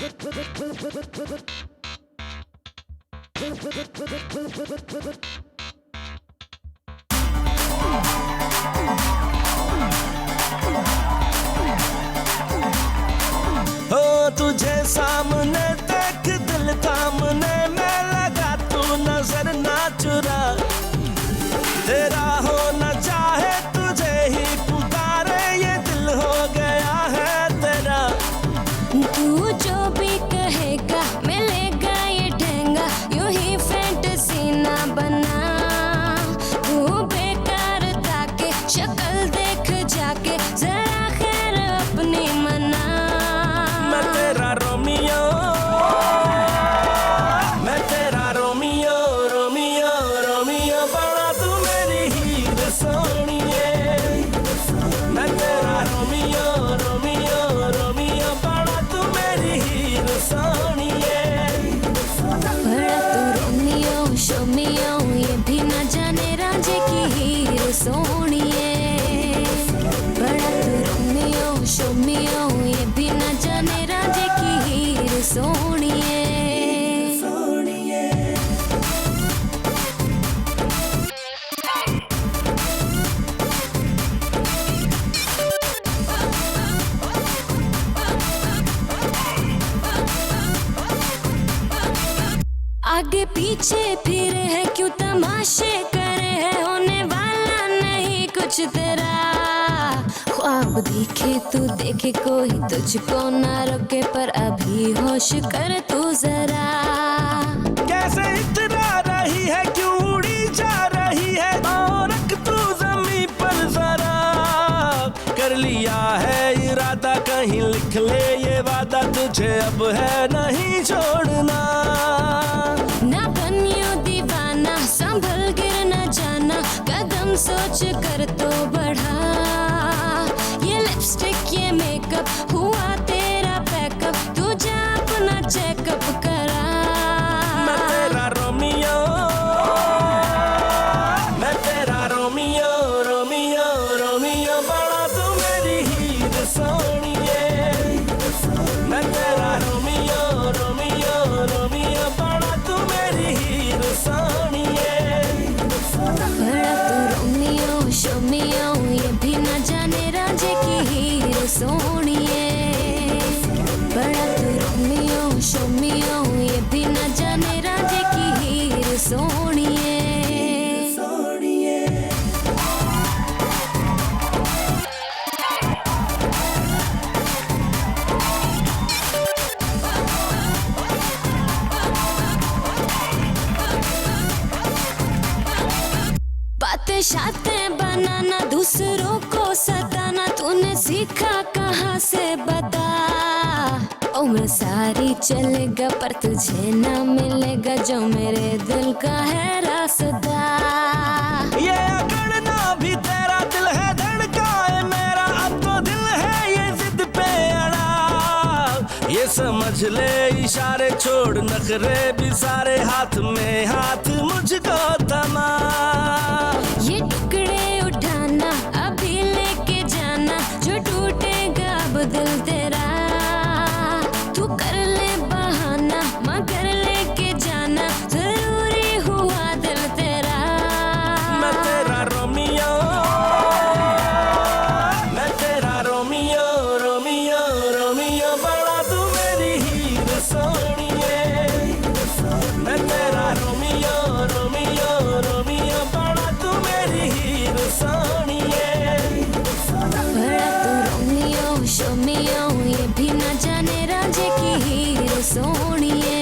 हो तुझे सामने देख दिल थामने में लगा, तू नजर ना चुरा। तेरा हो न चाहे तुझे ही पुकारे, ये दिल हो गया है तेरा। तू जो भी कहेगा मिलेगा ये ठेंगा, यूं ही फैंटेसी ना बना। तू बेकार ताके शक्ल देख जाके, जरा खैर अपनी मना। मैं तेरा रोमियो, मैं तेरा रोमियो, रोमियो रोमियो बड़ा तू मेरी हीर सोनिए। मैं तेरा रोमियो, रोमियो रोमियो बड़ा तू मेरी हीर सोनिए। बड़ा तू रोमियो शोमियो, ये भी न जाने रांझे की हीर सोनिए। बड़ा तू रोमियो शोमियो, ये भी न जाने रांझे की हीर सोनिए। आगे पीछे फिरे है क्यों तमाशे करे है, होने वाला नहीं कुछ तेरा। ख्वाब देखे तू देखे कोई तुझको ना रोके, पर अभी होश कर तू जरा। कैसे इतना रही है, क्यों उड़ी जा रही है, और रख तू जमीन पर जरा। कर लिया है इरादा, कहीं लिख ले ये वादा, तुझे अब है नहीं छोड़ना। ना बनियो दीवाना, संभल गिर न जाना, कदम सोच कर तो बढ़ा। ये लिपस्टिक ये मेकअप हुआ तेरा पैकअप, तू जा अपना चेकअप करा। मैं तेरा रोमियो, मैं तेरा रोमियो, रोमियो रोमियो बड़ा तू मेरी हीर सोनिए। मैं तेरा रोमियो, रोमियो रोमियो बड़ा तू मेरी हीर सोनिए। बड़ा तू रोमियो शोमियो, ये भी न जाने रांझे की हीर सोनिए। बड़ा तू रोमियो शोमियो, ये भी न जाने रांझे की हीर सोनिए। बातें शातें बनाना, दूसरों को सताना, तूने सीखा कहाँ से बता। उम्र सारी चलेगा पर तुझे ना मिलेगा, जो मेरे दिल का है रास्ता। ये अकड़ना भी तेरा दिल है, धड़का है मेरा, अब तो दिल है ये जिद पे अड़ा। ये समझ ले इशारे छोड़ नखरे भी सारे, हाथ में हाथ मुझको थमा। ये टुकड़े उठाना अभी लेके जाना, जो टूटेगा अब दिल तेरा। तू कर ले बहाना मगर लेके जाना, जरूरी हुआ दिल तेरा। मैं तेरा रोमियो, मैं तेरा रोमियो, रोमियो रोमियो बड़ा तू मेरी हीर सोनिए। मैं तेरा रोमियो, रोमियो रोमियो बड़ा तू मेरी हीर सोनिए। बड़ा तू रोमियो शोमियो, ये भी न जाने रांझे की हीर सोनिए।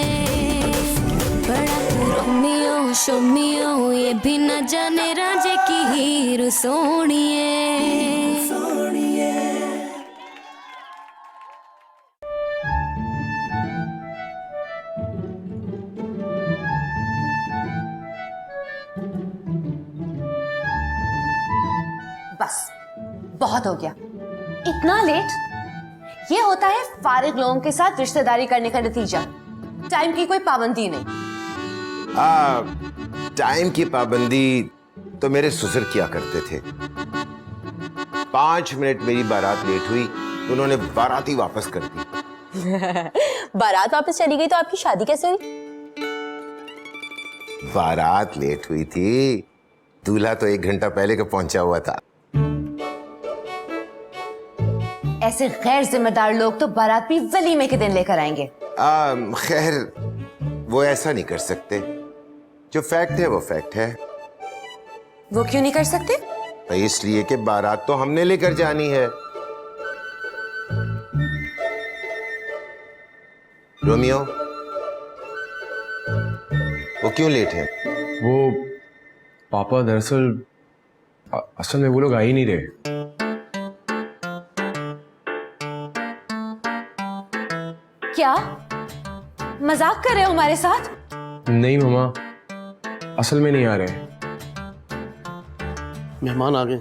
बड़ा तू रोमियो शोमियो, ये भी न जाने रांझे की हीर सोनिए। बस बहुत हो गया, इतना लेट। ये होता है फारिग लोगों के साथ रिश्तेदारी करने का नतीजा। टाइम की कोई पाबंदी नहीं। टाइम की पाबंदी तो मेरे ससुर किया करते थे। 5 मिनट मेरी बारात लेट हुई तो उन्होंने बारात ही वापस कर दी। बारात वापस चली गई तो आपकी शादी कैसे हुई? बारात लेट हुई थी, दूल्हा तो 1 घंटा पहले का पहुंचा हुआ था। ऐसे गैर जिम्मेदार लोग तो बारात भी वलीमे के दिन लेकर आएंगे। खैर वो ऐसा नहीं कर सकते, जो फैक्ट है वो फैक्ट है। वो क्यों नहीं कर सकते? भाई इसलिए कि बारात तो हमने लेकर जानी है। रोमियो, वो क्यों लेट है? वो पापा दरअसल असल में वो लोग आ ही नहीं रहे। क्या मजाक कर रहे हो हमारे साथ? नहीं मम्मा, असल में नहीं आ रहे। मेहमान आ गए।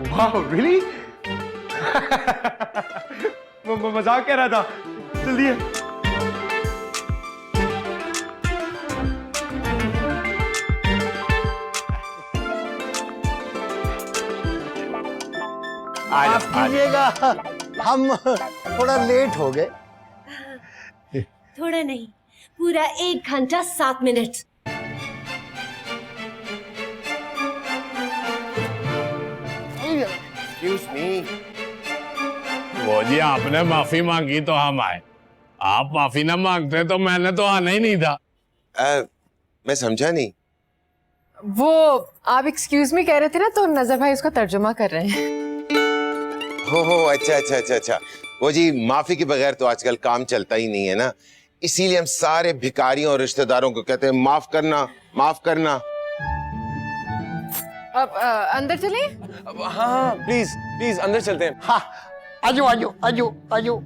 वाह रियली? मजाक कह रहा था। जल्दी है। माफ कीजिएगा, हम थोड़ा लेट हो गए। थोड़ा नहीं, पूरा 1 घंटा 7 मिनट। Excuse me. वो जी आपने माफी मांगी तो हम आए, आप माफी ना मांगते तो मैंने तो आना ही नहीं था। मैं समझा नहीं। वो आप एक्सक्यूज मी कह रहे थे ना, तो नजर भाई उसका तर्जुमा कर रहे हैं। हो अच्छा अच्छा अच्छा अच्छा। वो जी माफी के बगैर तो आजकल काम चलता ही नहीं है ना, इसीलिए हम सारे भिखारियों और रिश्तेदारों को कहते हैं माफ करना, माफ करना। अब अंदर चले। हाँ प्लीज प्लीज अंदर चलते हैं। हाँ, आजो आजो आजो आजो।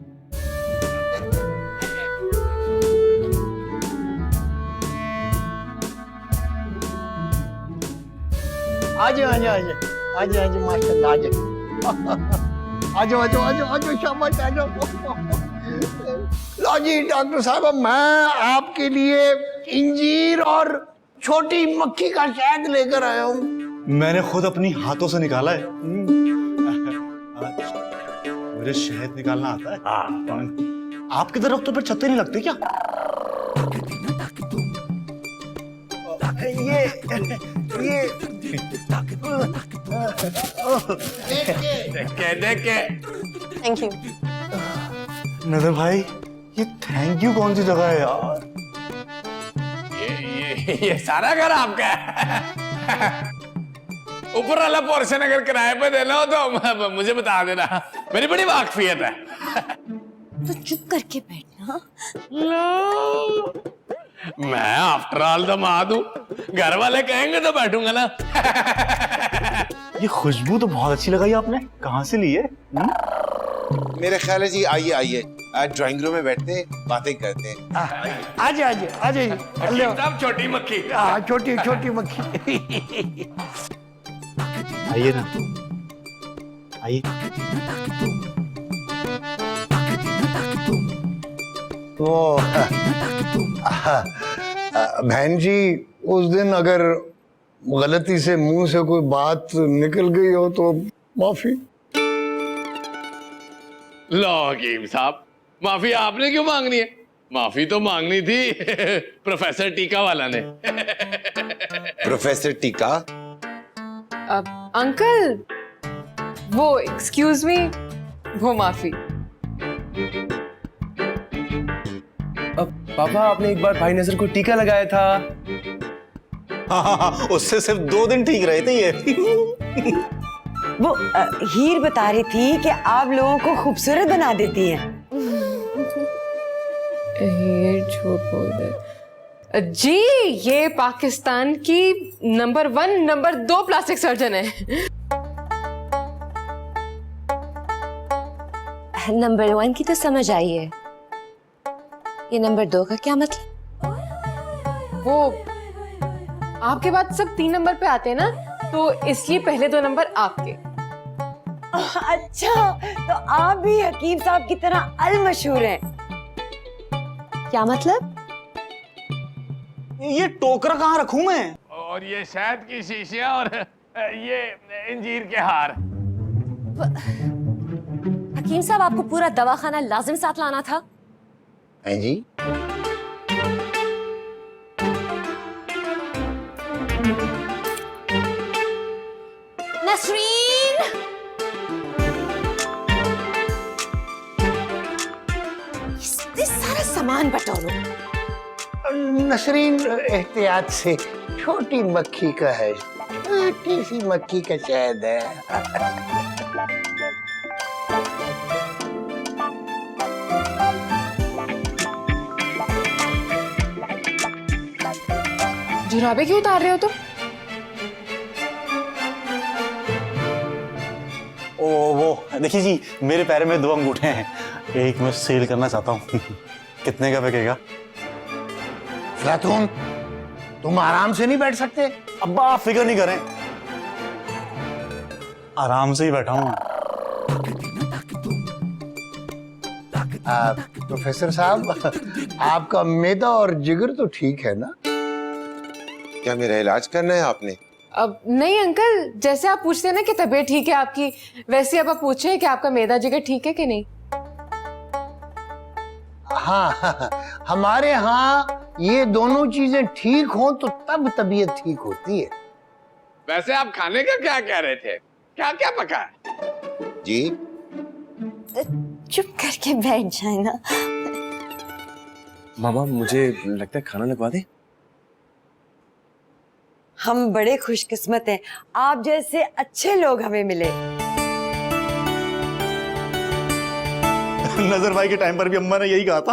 आजो आजो आजो आजो आजो माशाल्लाह आजो। आजो आजो आजो आजो शाबाश आजो। लो जी डॉक्टर साहब, मैं आपके लिए इंजीर और छोटी मक्खी का शहद लेकर आया हूँ। मैंने खुद अपनी हाथों से निकाला है। मुझे शहद निकालना आता है। आपके दरख्तों पर छत्ते नहीं लगते क्या? ये देख के थैंक यू। नजर भाई, ये थैंक यू कौन सी जगह है यार? ये सारा घर आपका है। ऊपर वाला पोर्शन अगर किराए पे देना हो तो मुझे बता देना, मेरी बड़ी वाकफियत है। तो चुप करके बैठना। मैं आफ्टर ऑल दामाद हूं, घर वाले कहेंगे तो बैठूंगा ना। ये खुशबू तो बहुत अच्छी लगाई आपने, कहाँ से ली है? मेरे ख्याल है जी, आइए आइए ड्राइंग रूम में बैठते हैं, बातें करते हैं। आजे आजे आजे। साहब छोटी मक्खी। हाँ, छोटी छोटी मक्खी। आइए ना, आइए। तो बहन जी, उस दिन अगर गलती से मुंह से कोई बात निकल गई हो तो माफी। लो हकीम साहब, माफी आपने क्यों मांगनी है? माफी तो मांगनी थी प्रोफेसर टीका वाला ने। प्रोफेसर टीका? अंकल, वो एक्सक्यूज मी, वो माफी। पापा आपने एक बार भाई नजर को टीका लगाया था। हाँ, उससे सिर्फ 2 दिन ठीक रहे थे ये। वो हीर बता रही थी कि आप लोगों को खूबसूरत बना देती हैं। ये झूठ बोल रहे जी। ये पाकिस्तान की नंबर 1 नंबर 2 प्लास्टिक सर्जन है। नंबर 1 की तो समझ आई है, ये नंबर 2 का क्या मतलब? वो आपके बाद सब 3 नंबर पे आते हैं ना, तो इसलिए पहले 2 नंबर आपके। अच्छा, तो आप भी हकीम साहब की तरह अल मशहूर हैं। क्या मतलब? ये टोकरा कहाँ रखूं मैं? और ये शहद की शीशियां और ये इंजीर के हार। हकीम साहब, आपको पूरा दवाखाना लाजिम साथ लाना था। हैं जी? नसरीन, इससे सारा सामान बटोरो। नसरीन, एहतियात से, छोटी मक्खी का है, छोटी सी मक्खी का शहद है। जुराबे क्यों उतार रहे हो तुम? ओ वो देखिए जी, मेरे पैर में 2 अंगूठे हैं, एक मैं सेल करना चाहता हूँ। कितने का बिकेगा? अफलातून, तुम आराम से नहीं बैठ सकते? अब्बा आप फिक्र नहीं करें, आराम से ही बैठा हूँ। प्रोफेसर साहब, आपका मैदा और जिगर तो ठीक है ना? क्या मेरा इलाज करना है आपने? अब नहीं अंकल, जैसे आप पूछते हैं ना कि तबीयत ठीक है आपकी, वैसे अब आप पूछे कि आपका मैदा जिगर ठीक है कि नहीं। हाँ, हमारे यहाँ ये दोनों चीजें ठीक हों तो तब तबीयत ठीक होती है। वैसे आप खाने का क्या कह रहे थे? क्या क्या पका है? जी चुप करके बैठ जाए ना। मामा मुझे लगता है खाना लगवा दे। हम बड़े खुशकिस्मत हैं, आप जैसे अच्छे लोग हमें मिले। नजर भाई के टाइम पर भी अम्मा ने यही कहा था।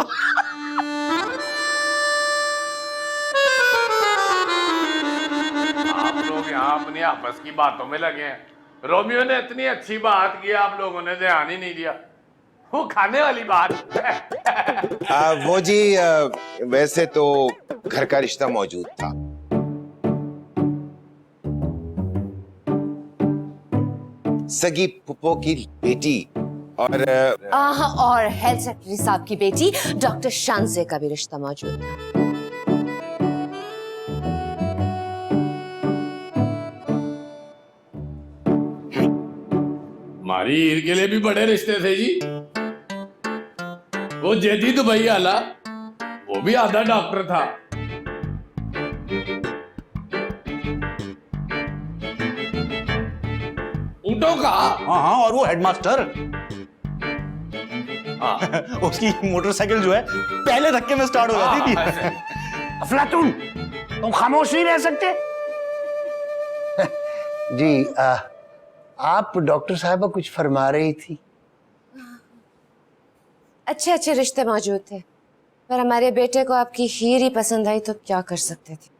आप लोग यहाँ अपनी आपस की बातों में लगे हैं। रोमियो ने इतनी अच्छी बात की, आप लोगों ने ध्यान ही नहीं दिया। वो खाने वाली बात। वो जी, वैसे तो घर का रिश्ता मौजूद था। सगी पुप्पो की बेटी और हेल्थ सेक्रेटरी साहब की बेटी डॉक्टर शानजे का भी रिश्ता मौजूद था। हमारी हीर के लिए भी बड़े रिश्ते थे जी। वो जेदी दुबई वाला, वो भी आधा डॉक्टर था। ऊँटों का। हाँ हाँ, और वो हेडमास्टर, उसकी मोटरसाइकिल जो है पहले धक्के में स्टार्ट हो जाती थी। अफलातून, तुम खामोश नहीं रह सकते? जी, आप डॉक्टर साहबा कुछ फरमा रही थी। अच्छे अच्छे रिश्ते मौजूद थे, पर हमारे बेटे को आपकी हीर ही पसंद आई तो क्या कर सकते थे।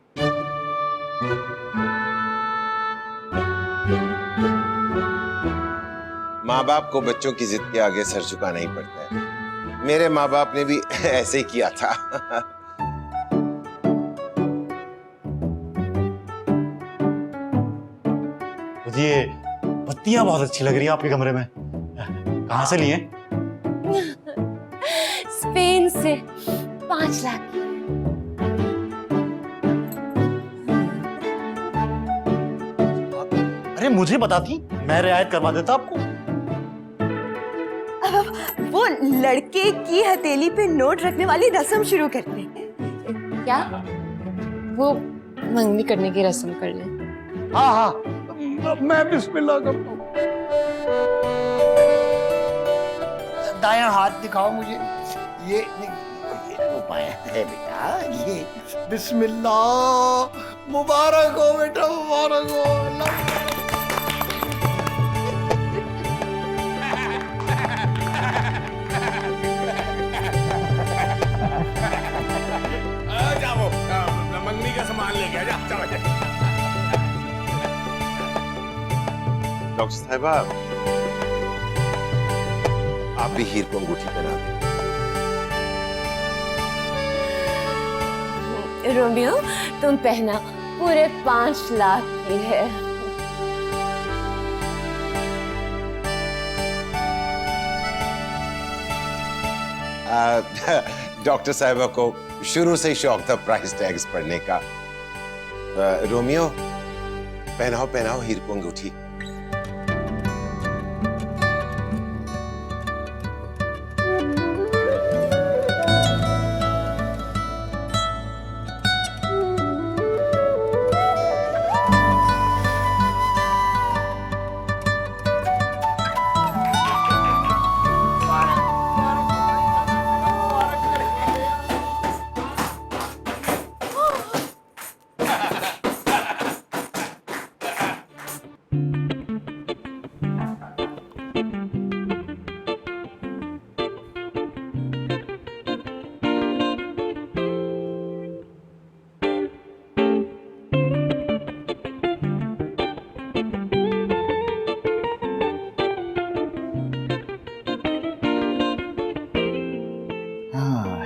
माँ बाप को बच्चों की जिद के आगे सर झुकाना ही पड़ता है। मेरे माँ बाप ने भी ऐसे ही किया था। ये पत्तियां बहुत अच्छी लग रही है आपके कमरे में, कहाँ से लिए? स्पेन से 5 लाख। अरे मुझे बताती, मैं रियायत करवा देता आपको। वो लड़के की हथेली पे नोट रखने वाली रस्म शुरू करते हैं। क्या? वो मंगनी करने की रस्म कर लें। हाँ हाँ, मैं बिस्मिल्लाह करता हूँ। दायां हाथ दिखाओ मुझे। ये उपाय है बेटा, ये बिस्मिल्लाह। मुबारक हो बेटा, मुबारक हो। जाओ, मंगनी का सामान लेके आ जा। डॉक्टर साहिबा, आप भी हीर को अंगूठी पहना दें। रोमियो, तुम पहना, पूरे 5 लाख की है। डॉक्टर साहिबा को शुरू से ही शौक था प्राइस टैग्स पढ़ने का। रोमियो, पहनाओ पहनाओ हीर को अंगूठी।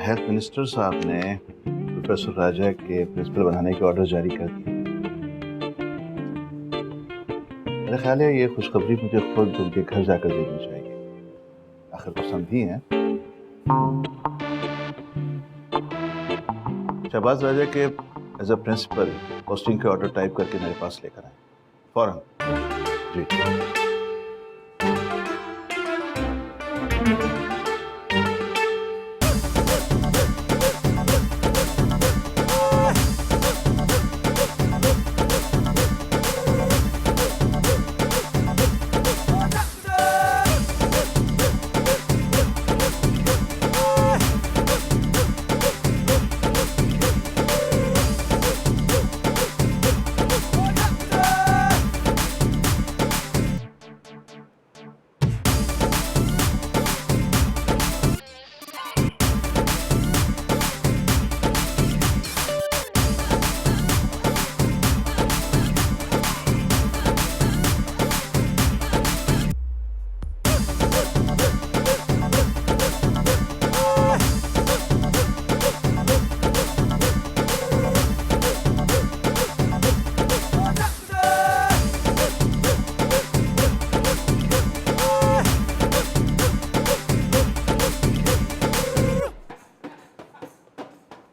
हेल्थ मिनिस्टर साहब ने प्रोफेसर राजा के प्रिंसिपल बनाने के ऑर्डर जारी कर दिए। मेरा ख्याल है ये खुशखबरी मुझे खुद उनके घर जाकर देनी चाहिए, आखिर वो समझी हैं। शहबाज राजा के एज अ प्रिंसिपल पोस्टिंग के ऑर्डर टाइप करके मेरे पास लेकर आए फौरन। जी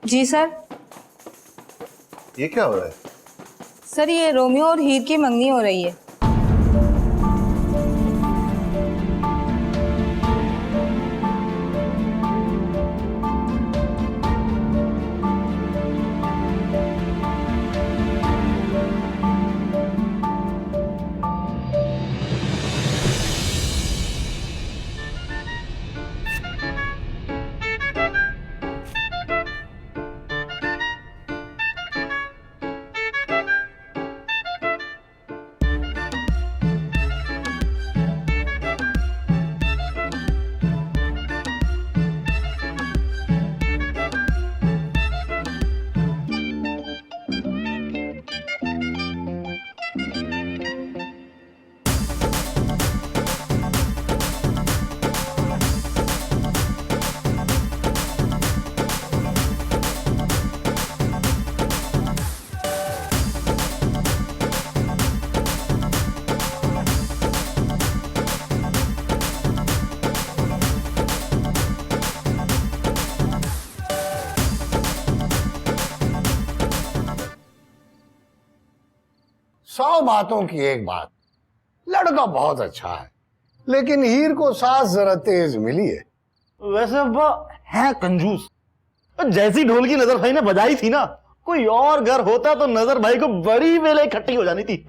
जी सर। ये क्या हो रहा है? सर ये रोमियो और हीर की मंगनी हो रही है। सौ बातों की एक बात, लड़का बहुत अच्छा है, लेकिन हीर को सास जरा तेज मिली है। वैसे वो है कंजूस। जैसी ढोल की नजर भाई ने बजाई थी ना, कोई और घर होता तो नजर भाई को बड़ी वेले इकट्ठी हो जानी थी।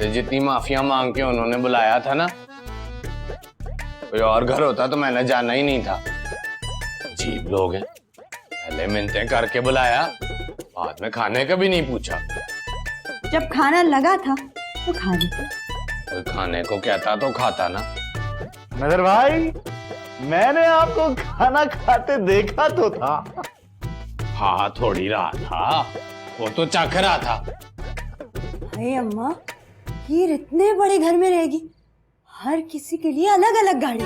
जितनी माफिया मांग के उन्होंने बुलाया था ना, कोई और घर होता तो मैंने जाना ही नहीं था। अजीब लोग हैं, पहले मिन्नतें करके बुलाया, बाद में खाने का भी नहीं पूछा। जब खाना लगा था तो खा लिया। कोई खाने को कहता तो खाता ना। नजर भाई, मैंने आपको खाना खाते देखा तो था। हाँ थोड़ी रहा था, वो तो चख रहा था। अरे अम्मा, हीर इतने बड़े घर में रहेगी, हर किसी के लिए अलग अलग गाड़ी।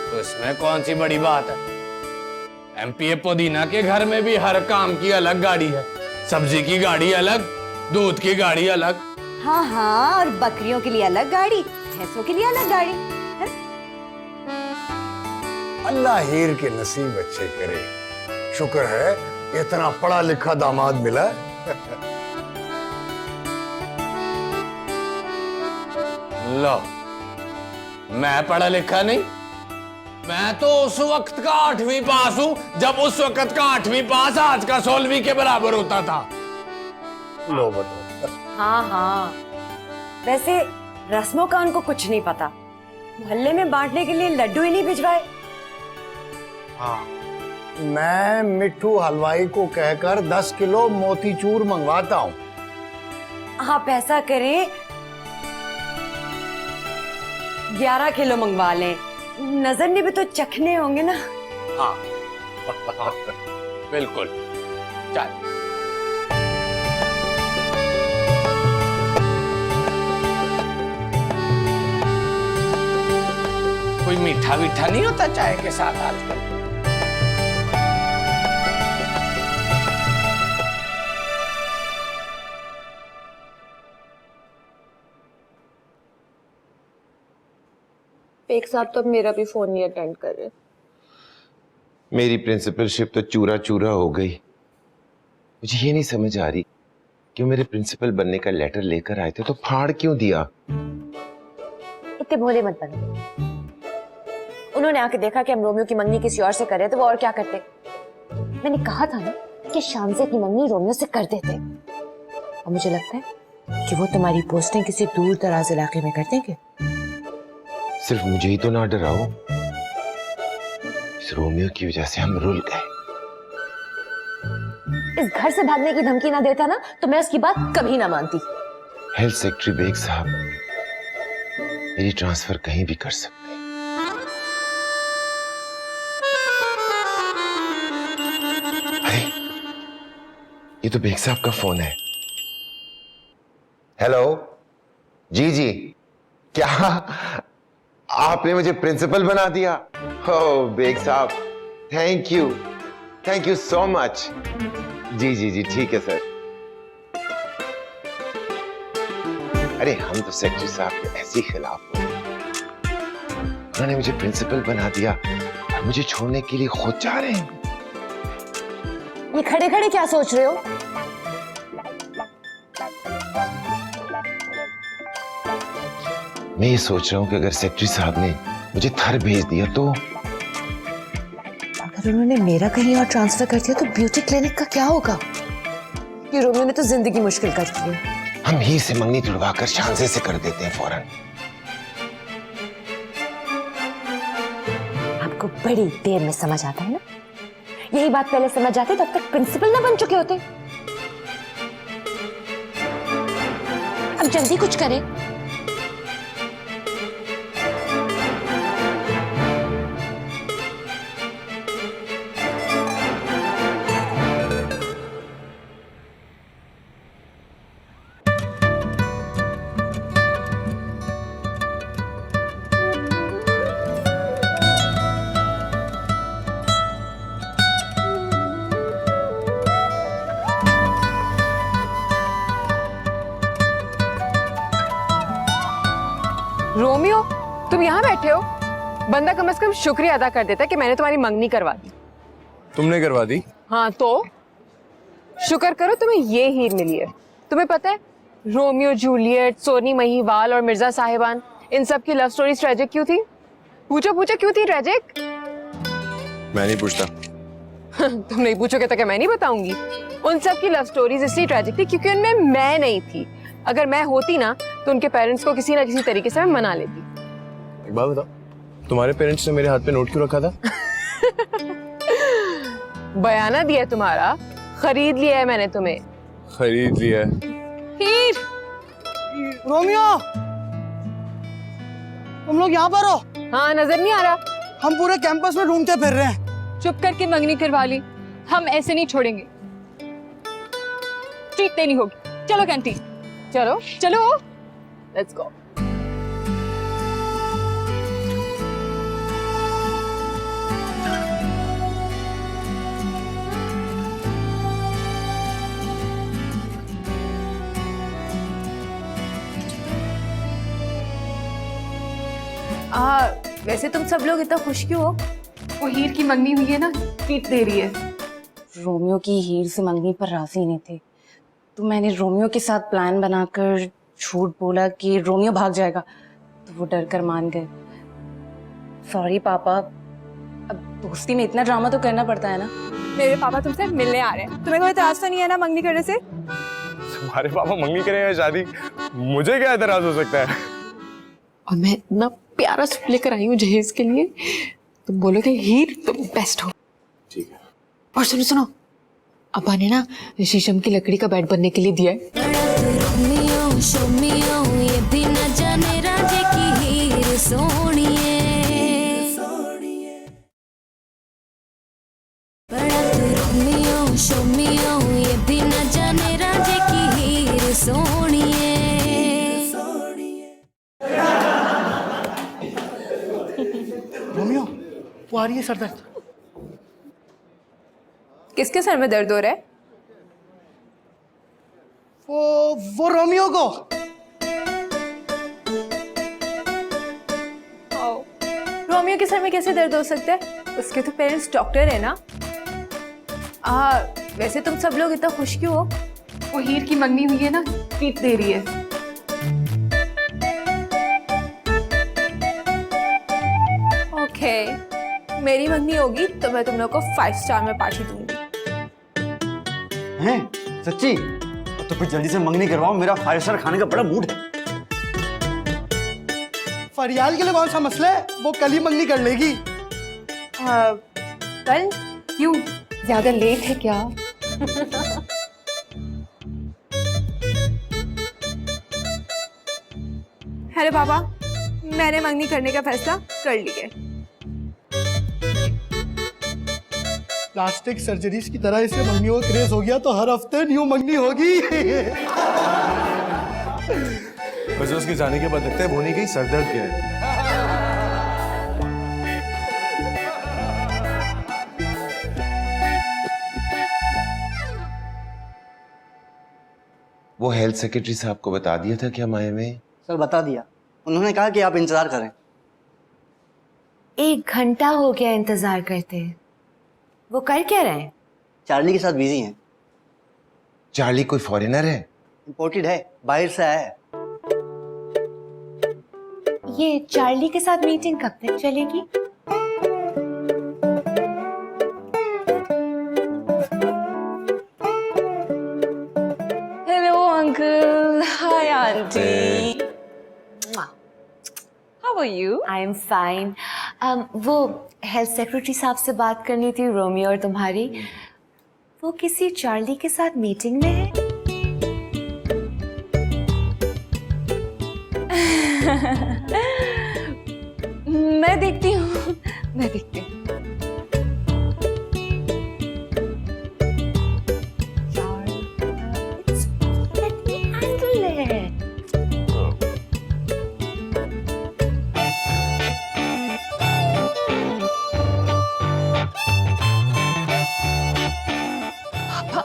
तो इसमें कौन सी बड़ी बात है? एमपीए पुदीना के घर में भी हर काम की अलग गाड़ी है। सब्जी की गाड़ी अलग, दूध की गाड़ी अलग। हाँ हाँ, और बकरियों के लिए अलग गाड़ी, भैंसों के लिए अलग गाड़ी है? अल्लाह हीर के नसीब अच्छे करे। शुक्र है इतना पढ़ा लिखा दामाद मिला। लो, मैं पढ़ा लिखा नहीं, मैं तो उस वक्त का 8वीं पास हूं जब उस वक्त का 8वीं पास आज का 16वीं के बराबर होता था। लो बताओ। हाँ हाँ, वैसे रस्मों का उनको कुछ नहीं पता। मोहल्ले में बांटने के लिए लड्डू ही नहीं भिजवाए। हाँ, मैं मिट्ठू हलवाई को कहकर 10 किलो मोतीचूर मंगवाता हूँ। आप ऐसा करें, 11 किलो मंगवा लें। नजर ने भी तो चखने होंगे ना। हाँ, हाँ बिल्कुल। चल कोई मीठा वीठा नहीं होता चाय के साथ आजकल? एक साथ तो अब मेरा भी फोन नहीं अटेंड कर रहे। मेरी प्रिंसिपलशिप तो चूरा चूरा हो गई। मुझे ये नहीं समझ आ रही कि वो मेरे प्रिंसिपल बनने का लेटर लेकर आए थे तो फाड़ क्यों दिया? इतने भोले मत बनो। उन्होंने आके देखा कि हम रोमियो की मंगनी किसी और से कर रहे थे, वो और क्या करते? मैंने कहा था ना कि शानसे की मंगनी रोमियो से कर देते। और मुझे लगता है कि वो तुम्हारी पोस्टिंग किसी दूर दराज इलाके में कर देंगे। सिर्फ मुझे ही तो ना डराओ, इस रोमियो की वजह से हम रुल गए। इस घर से भागने की धमकी ना देता ना तो मैं उसकी बात कभी ना मानती। हेल्थ सेक्रेटरी बेग साहब मेरी ट्रांसफर कहीं भी कर सकते। अरे ये तो बेग साहब का फोन है। हेलो, जी जी, क्या आपने मुझे प्रिंसिपल बना दिया? ओह बेग साहब, थैंक यू सो मच। जी जी जी ठीक है सर। अरे हम तो सेक्रेटरी साहब के ऐसे ही खिलाफ हो, उन्होंने मुझे प्रिंसिपल बना दिया और मुझे छोड़ने के लिए खुद जा रहे हैं। ये खड़े खड़े क्या सोच रहे हो? मैं ये सोच रहा हूं कि अगर सेक्रेटरी साहब ने मुझे थर भेज दिया तो अगर उन्होंने मेरा कहीं और ट्रांसफर कर दिया तो ब्यूटी क्लिनिक का क्या होगा? ये रोमियो ने तो जिंदगी मुश्किल कर दी है। हम ही से मंगनी तुड़वाकर शानसे से कर देते हैं फौरन। आपको बड़ी देर में समझ आता है ना? यही बात पहले समझ जाते तब तक प्रिंसिपल ना बन चुके होते। अब जल्दी कुछ करें। रोमियो, तुम यहाँ बैठे हो? बंदा कम से कम शुक्रिया अदा कर देता कि मैंने तुम्हारी मंगनी करवा दी। तुमने करवा दी? हाँ तो शुक्र करो तुम्हें ये हीर मिली है। तुम्हें पता है रोमियो जूलियट, सोनी महिवाल और मिर्जा साहिबान, इन सब की लव स्टोरीज ट्रेजिक क्यों थी? पूछो क्यों थी ट्रेजिक? मैं नहीं पूछता। तुम नहीं पूछोगे तो क्या मैं नहीं बताऊंगी? उन सब की लव स्टोरीज इसलिए ट्रेजिक थी क्योंकि उनमें मैं नहीं थी। अगर मैं होती ना तो उनके पेरेंट्स को किसी ना किसी तरीके से मैं मना लेती। एक बात बताओ, तुम्हारे पेरेंट्स ने मेरे हाथ पे नोट क्यों रखा था? बयाना दिया तुम्हारा, खरीद लिया है मैंने तुम्हें। खरीद लिया है? हीर, रोमियो, तुम लोग यहाँ पर हो? हाँ नजर नहीं आ रहा? हम पूरे कैंपस में ढूंढते फिर रहे हैं। चुप करके मंगनी करवा ली, हम ऐसे नहीं छोड़ेंगे। ट्रीट देनी होगी। चलो कैंटीन चलो चलो। Let's go. वैसे तुम सब लोग इतना खुश क्यों हो? वो हीर की मंगनी हुई है ना, ट्रीट दे रही है। रोमियो की हीर से मंगनी पर राजी नहीं थे तो मैंने रोमियो के साथ प्लान बनाकर झूठ बोला कि रोमियो भाग जाएगा, तो वो डर कर मान गए। सॉरी पापा, अब दोस्ती में इतना ड्रामा तो करना पड़ता है ना। मेरे पापा तुमसे मिलने आ रहे हैं, तुम्हें कोई एतराज तो नहीं है ना मंगनी करने से? तुम्हारे पापा मंगनी करेंगे शादी, मुझे क्या एतराज हो सकता है? और मैं इतना प्यारा सूट लेकर आई हूँ जहेज के लिए, तुम बोलोगे हीर तुम बेस्ट हो। ठीक है। और सुनो, अब्बा ने ना शीशम की लकड़ी का बेड बनने के लिए दिया है। रोमियो ये भी न जाने राजे की हीर सोनिए, बड़ा रोमियो शोमियो ये भी न जाने राजे की हीर सोनिए। रोमियो, वो आ रही है सर दर्द। किसके सर में दर्द हो रहा है? वो रोमियो को। रोमियो के सर में कैसे दर्द हो सकता है? उसके तो पेरेंट्स डॉक्टर है ना। वैसे तुम सब लोग इतना खुश क्यों हो? वो हीर की मंगनी हुई है ना, ट्रीट दे रही है। ओके, मेरी मंगनी होगी तो मैं तुम लोग को 5 स्टार में पार्टी दूंगी। हैं? सच्ची? तो फिर जल्दी से मंगनी करवाओ, मेरा 5 स्टार खाने का बड़ा मूड है। फरियाल के लिए कौन सा मसला है, वो कल ही मंगनी कर लेगी। कल क्यों? ज्यादा लेट है क्या? अरे बाबा, मैंने मंगनी करने का फैसला कर लिया। प्लास्टिक सर्जरीज की तरह इसे मंगनियों का क्रेज हो गया तो हर हफ्ते न्यू मंगनी होगी। वैसे उसके जाने के बाद लगता है वो नहीं गई, सरदर्द क्या है। वो हेल्थ सेक्रेटरी साहब को बता दिया था क्या माया में? सर बता दिया, उन्होंने कहा कि आप इंतजार करें। 1 घंटा हो गया इंतजार करते। वो कर क्या रहे हैं? चार्ली के साथ बिजी हैं। चार्ली कोई फॉरेनर है? इंपोर्टेड है, बाहर से आया है। ये चार्ली के साथ मीटिंग कब तक चलेगी? Hello uncle, hi aunty, how are you? I am fine. वो हेल्थ सेक्रेटरी साहब से बात करनी थी, रोमियो और तुम्हारी। वो किसी चार्ली के साथ मीटिंग में है? मैं देखती हूँ, मैं देखती हूँ।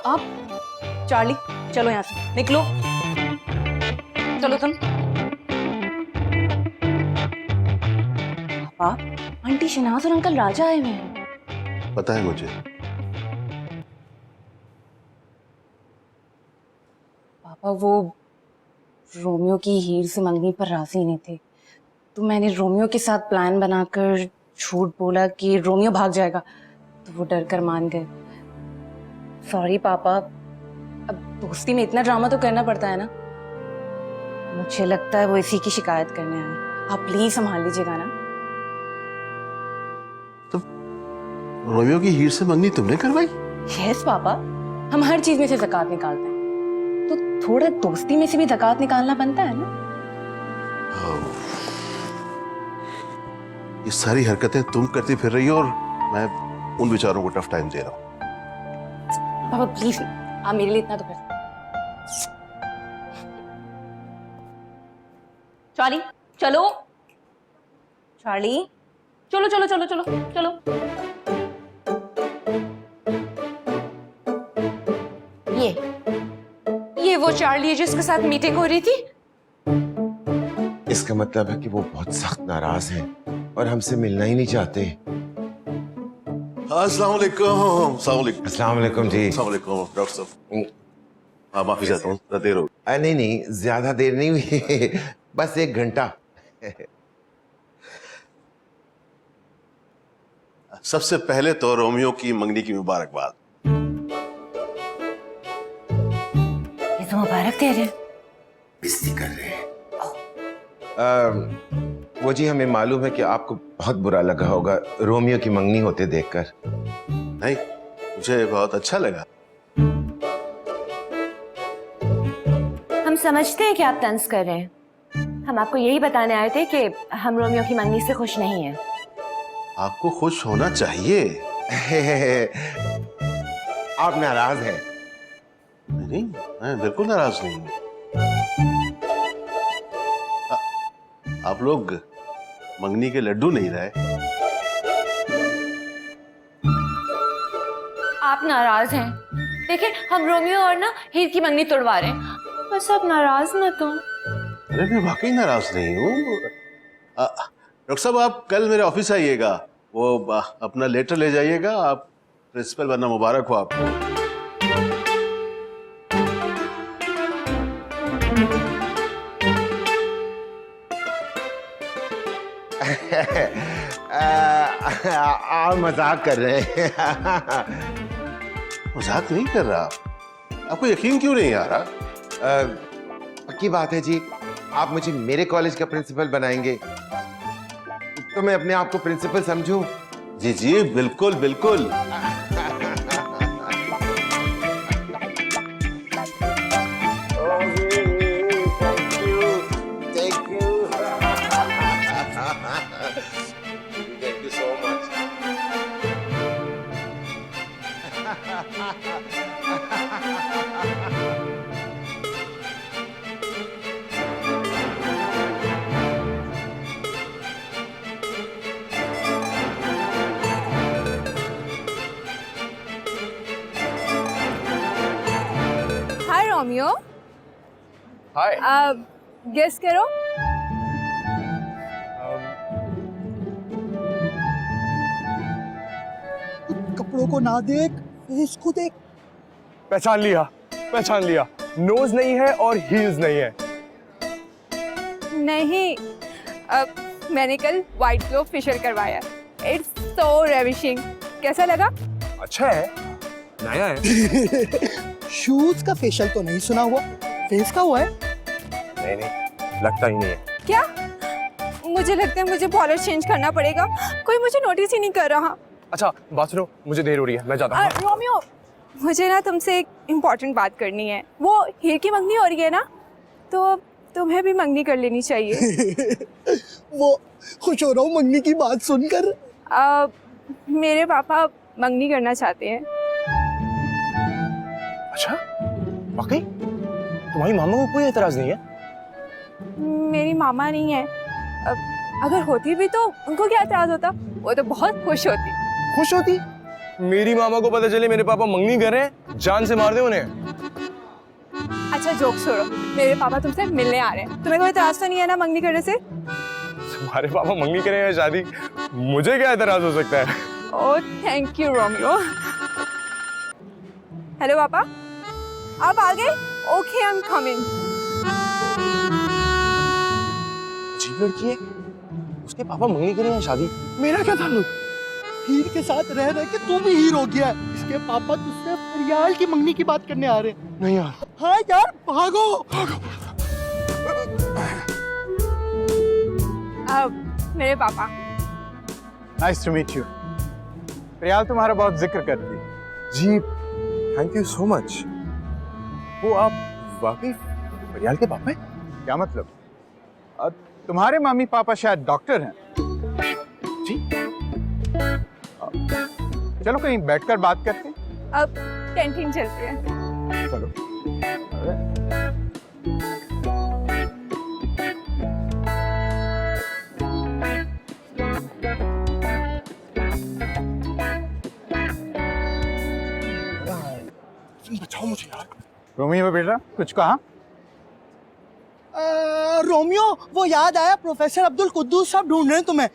आप चार्ली, चलो यहाँ से निकलो, चलो तुम। पापा, आंटी शनाज और अंकल राजा आए हुए हैं। पता है मुझे। पापा, वो रोमियो की हीर से मंगनी पर राजी नहीं थे, तो मैंने रोमियो के साथ प्लान बनाकर झूठ बोला कि रोमियो भाग जाएगा, तो वो डर कर मान गए। सॉरी पापा, अब दोस्ती में इतना ड्रामा तो करना पड़ता है ना। मुझे लगता है वो इसी की शिकायत करने आए। आप प्लीज संभाल लीजिएगा ना। तो रोमियो की हीर से मंगनी तुमने करवाई? यस पापा, हम हर चीज में से ज़कात निकालते हैं, तो थोड़ा दोस्ती में से भी ज़कात निकालना बनता है ना। ये सारी हरकतें तुम करती फिर रही हो और मैं उन बेचारों को टफ टाइम दे रहा हूँ। पापा प्लीज, आप मेरे लिए इतना तो कर। चार्ली, चलो। चार्ली, चलो चलो चलो चलो चलो। ये वो चार्ली है जिसके साथ मीटिंग हो रही थी? इसका मतलब है कि वो बहुत सख्त नाराज हैं और हमसे मिलना ही नहीं चाहते। अस्सलाम वालेकुम। अस्सलाम वालेकुम जी। डॉक्टर साहब, हाँ माफी चाहता हूँ, देर हो गई। नहीं नहीं, ज्यादा देर नहीं हुई, बस 1 घंटा। सबसे पहले तो रोमियो की मंगनी की मुबारकबाद। ये तो मुबारक दे रहे हैं। बेइज्जती कर रहे हैं। वो जी, हमें मालूम है कि आपको बहुत बुरा लगा होगा रोमियो की मंगनी होते देखकर। नहीं, मुझे बहुत अच्छा लगा। हम समझते हैं कि आप तंज कर रहे हैं। हम आपको यही बताने आए थे कि हम रोमियो की मंगनी से खुश नहीं हैं। आपको खुश होना चाहिए। आप नाराज हैं। नहीं, मैं बिल्कुल नाराज नहीं हूँ। आप लोग मंगनी के लड्डू नहीं रहे। आप नाराज हैं। देखिए, हम रोमियो और ना हीर की मंगनी तोड़वा रहे हैं, बस आप नाराज मत हो। अरे मैं वाकई नाराज नहीं हूँ। डॉक्टर साहब, आप कल मेरे ऑफिस आइएगा, वो अपना लेटर ले जाइएगा। आप प्रिंसिपल बनना मुबारक हो आपको। आप मजाक कर रहे हैं। मजाक नहीं कर रहा। आपको यकीन क्यों नहीं आ रहा? पक्की बात है जी, आप मुझे मेरे कॉलेज का प्रिंसिपल बनाएंगे तो मैं अपने आप को प्रिंसिपल समझूं? जी जी, बिल्कुल बिल्कुल। हाय रोमियो। हाय। गेस करो। कपड़ों को ना देख, फेस को देख। पहचान लिया। नोज नहीं है और हील्स नहीं है। नहीं, मैंने कल व्हाइट ग्लो फेशियल करवाया। It's so ravishing. कैसा लगा? अच्छा है, नया है। शूज का फेशियल तो नहीं सुना हुआ, फेस का हुआ है। नहीं, लगता ही नहीं है। क्या? मुझे लगता है मुझे पॉलिश चेंज करना पड़ेगा। कोई मुझे नोटिस ही नहीं कर रहा। अच्छा, बात सुनो, मुझे देर हो रही है, मैं जाता हूँ। रोमियो, मुझे ना तुमसे एक इम्पोर्टेंट बात करनी है। वो हीर की मंगनी हो रही है ना, तो तुम्हें भी मंगनी कर लेनी चाहिए। वो खुश हो रहा हूँ मंगनी की बात सुनकर। मेरे पापा मंगनी करना चाहते हैं। अच्छा, वाकई? तुम्हारी मामा को कोई एतराज नहीं है? मेरी मामा नहीं है। अगर होती भी तो उनको क्या एतराज होता? वो तो बहुत खुश होती। खुश होती? मेरी मामा को पता चले मेरे पापा मंगनी कर रहे हैं, जान से मार दे उन्हें। अच्छा, जोक छोड़ो, मेरे पापा तुमसे मिलने आ रहे हैं। तुम्हें कोई एतराज तो नहीं है ना मंगनी करने से? तुम्हारे पापा मंगनी करेंगे शादी, मुझे क्या एतराज हो सकता है? ओह, थैंक यू रोमियो। हेलो पापा, आप आ गए? Okay, I am coming. अजीब लड़की है, उसके पापा मंगनी करेंगे शादी। मेरा क्या ताल्लुक? हीर के साथ रह रहे के तू भी हीर हो गया है। इसके पापा तुझसे फरियाल की मंगनी की बात करने आ रहे हैं। नहीं यार। हाँ यार, भागो। मेरे पापा। Nice to meet you. Priyal तुम्हारा बहुत जिक्र करती है। जी, थैंक यू सो मच। वो आप वाकई फरियाल के पापा हैं? क्या मतलब? तुम्हारे मम्मी पापा शायद डॉक्टर हैं। जी। चलो कहीं बैठकर बात करते हैं। अब कैंटीन चलते हैं। चलो। बचाओ मुझे यार। रोमियो बेटा, कुछ कहा? रोमियो, वो याद आया, प्रोफेसर अब्दुल कुद्दूस साहब ढूंढ रहे हैं तुम्हें।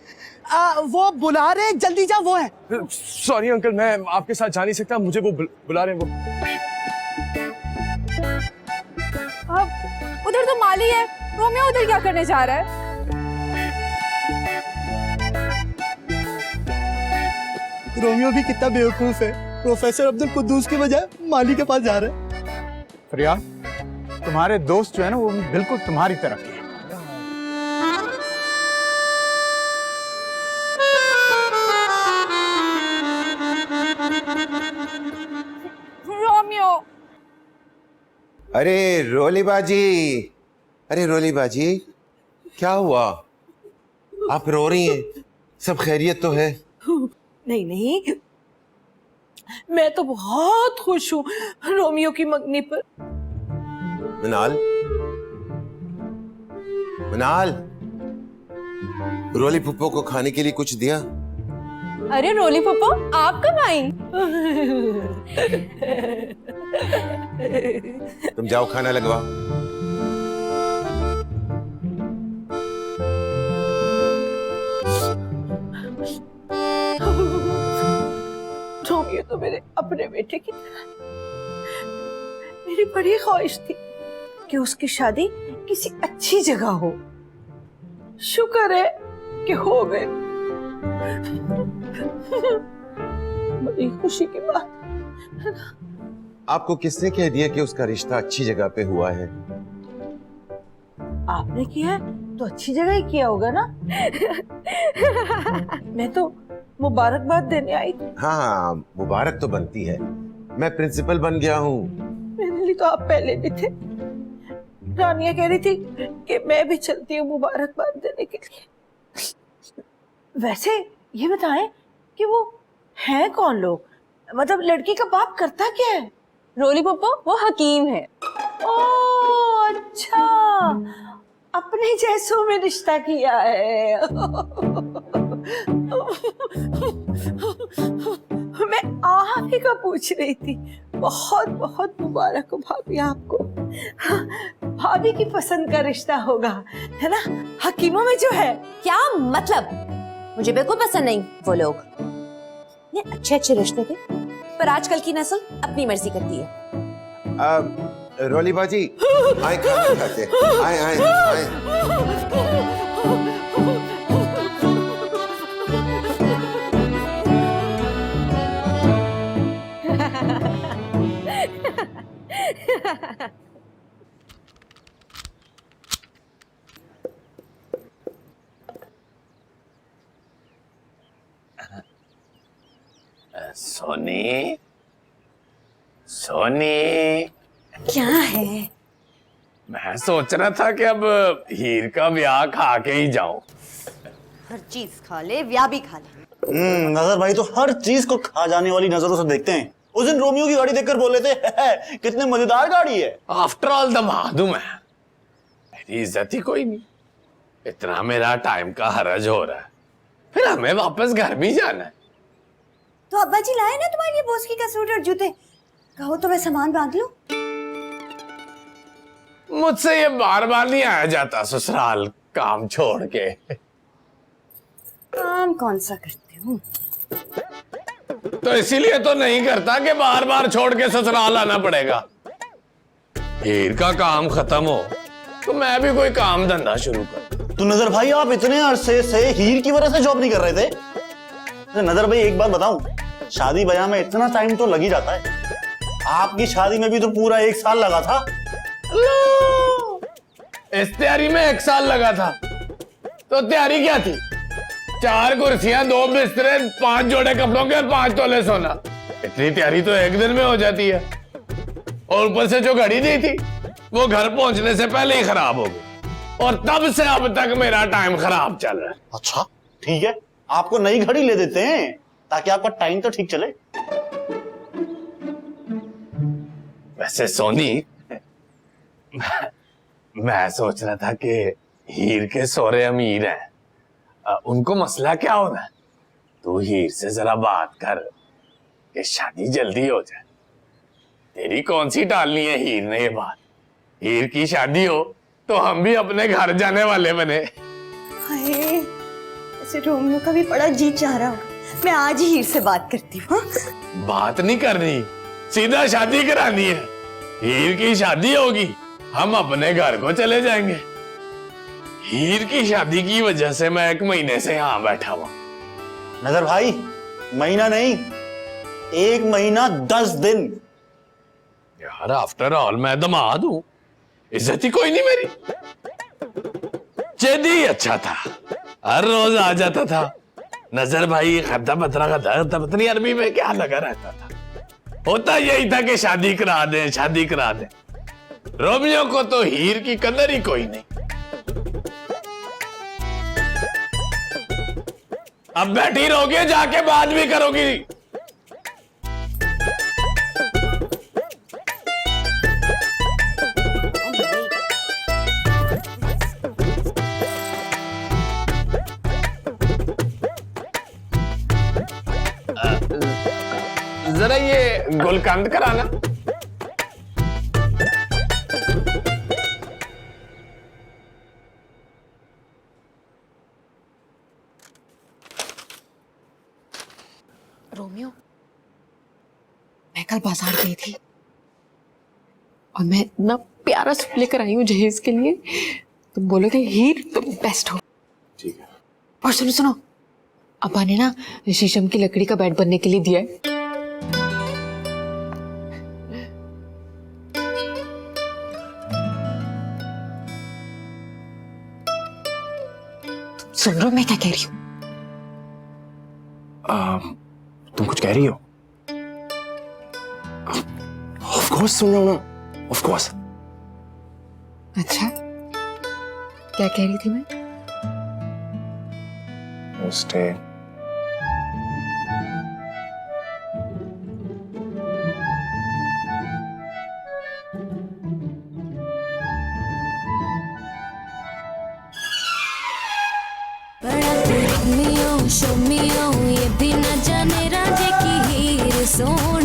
वो बुला रहे, जल्दी जा, वो है। सॉरी अंकल, मैं आपके साथ जा नहीं सकता, मुझे वो बुला रहे हैं। वो उधर तो माली है। रोमियो उधर क्या करने जा रहा है? रोमियो भी कितना बेवकूफ है, प्रोफेसर अब्दुल कुद्दूस की बजाय माली के पास जा रहा है। फरियाल, तुम्हारे दोस्त जो है ना, वो बिल्कुल तुम्हारी तरह के हैं। रोमियो। अरे रोली बाजी, अरे रोली बाजी, क्या हुआ? आप रो रही हैं? सब खैरियत तो है? नहीं नहीं, मैं तो बहुत खुश हूँ रोमियो की मंगनी पर। मनाल, मनाल, रोली पुप्पो को खाने के लिए कुछ दिया? अरे रोली पप्पा, आप कब आई? तुम जाओ खाना लगवाओ। रोमियो तो मेरे अपने बेटे की तरह, मेरी बड़ी ख्वाहिश थी कि उसकी शादी किसी अच्छी जगह हो। शुक्र है कि हो गए। बड़ी खुशी की बात। आपको किसने कह दिया कि उसका रिश्ता अच्छी जगह पे हुआ है? आपने किया है तो अच्छी जगह ही किया होगा ना। मैं तो मुबारकबाद देने आई थी। हाँ, मुबारक तो बनती है। मैं प्रिंसिपल बन गया हूँ। मेरे लिए तो आप पहले भी थे। रानिया कह रही थी कि मैं भी चलती हूँ मुबारकबाद देने के लिए। वैसे ये बताएं कि वो हैं कौन लोग, मतलब लड़की का बाप करता क्या है? रोली पप्पा वो हकीम है। ओह अच्छा, अपने जैसों में रिश्ता किया है। मैं आप ही का पूछ रही थी। बहुत बहुत मुबारक हो भाभी आपको। भाभी की पसंद का रिश्ता होगा, है ना? हकीमों में जो है। क्या मतलब? मुझे बिल्कुल पसंद नहीं वो लोग। ये अच्छे अच्छे रिश्ते थे, पर आजकल की नस्ल अपनी मर्जी करती है। रोली बाजी, आए खाना खाते। आए आए आए। सोनी, सोनी, क्या है? मैं सोच रहा था कि अब हीर का ब्याह खा के ही जाऊं। हर चीज खा ले, ब्याह भी खा ले। नजर भाई तो हर चीज को खा जाने वाली नजरों से देखते हैं। उस दिन रोमियो की गाड़ी देखकर बोले थे कितने मजेदार गाड़ी है। आफ्टर ऑल दमाद हूं मैं, मेरी इज्जत ही कोई नहीं। इतना मेरा टाइम का हरज हो रहा है, फिर हमें वापस घर भी जाना है। तो अब्बा जी लाए ना तुम्हारे लिए बोस्की का सूट और जूते। कहो तो मैं सामान बांध लूं। मुझसे ये बार बार नहीं आया जाता ससुराल काम छोड़ के। काम कौन सा करती हूँ? तो इसीलिए तो नहीं करता कि बार बार छोड़ के ससुराल आना पड़ेगा। हीर का काम खत्म हो तो मैं भी कोई काम धंधा शुरू कर। तो नजर भाई आप इतने अरसे से हीर की वजह से जॉब नहीं कर रहे थे? नजर भाई एक बात बताऊं, शादी ब्याह में इतना टाइम तो लग ही जाता है। आपकी शादी में भी तो पूरा 1 साल लगा था। इस तैयारी में 1 साल लगा था तो तैयारी क्या थी? 4 कुर्सियां, 2 बिस्तरे, 5 जोड़े कपड़ों के और 5 तोले सोना। इतनी तैयारी तो 1 दिन में हो जाती है। और ऊपर से जो घड़ी दी थी वो घर पहुंचने से पहले ही खराब हो गई, और तब से अब तक मेरा टाइम खराब चल रहा है। अच्छा ठीक है, आपको नई घड़ी ले देते हैं ताकि आपका टाइम तो ठीक चले। वैसे सोनी, मैं सोच रहा था कि हीर के सौरे अमीर हैं, उनको मसला क्या होना है? तू हीर से जरा बात कर कि शादी जल्दी हो जाए। तेरी कौन सी टालनी है हीर ने ये बात? हीर की शादी हो तो हम भी अपने घर जाने वाले बने। हाय, ऐसे रोमियो का भी बड़ा जी चाह रहा होगा। मैं आज ही हीर से बात करती हूँ। बात नहीं करनी, सीधा शादी करानी है। हीर की शादी होगी, हम अपने घर को चले जाएंगे। हीर की शादी की वजह से मैं 1 महीने से यहाँ बैठा हुआ। नजर भाई, महीना नहीं, 1 महीना 10 दिन। यार आफ्टर ऑल मैं दमाद हूं, इज्जत ही कोई नहीं मेरी। चेदी अच्छा था, हर रोज आ जाता था। नजर भाई खद्दा पतनी अरबी में क्या लगा रहता था। होता यही था कि शादी करा दें, शादी करा दें। रोमियो को तो हीर की कदर ही कोई नहीं। अब बैठी रहोगे, जाके बात भी करोगी। जरा ये गुलकंद कराना। रोमियो, मैं कल बाजार गई थी और मैं इतना प्यारा सूट लेकर आई हूँ जहेज के लिए। तुम बोलोगे हीर तुम बेस्ट हो। ठीक है। और सुनो सुनो, अब्बा ने ना शीशम की लकड़ी का बेड बनने के लिए दिया है। तुम सुन रहे हो मैं क्या कह रही हूँ? तुम कुछ कह रही हो? ऑफ कोर्स सुन रहा हूँ ना, ऑफ कोर्स। अच्छा, क्या कह रही थी मैं? Stay. बड़ा रोमियो शोमियो ये भी न जाने राजे की हीर सोनी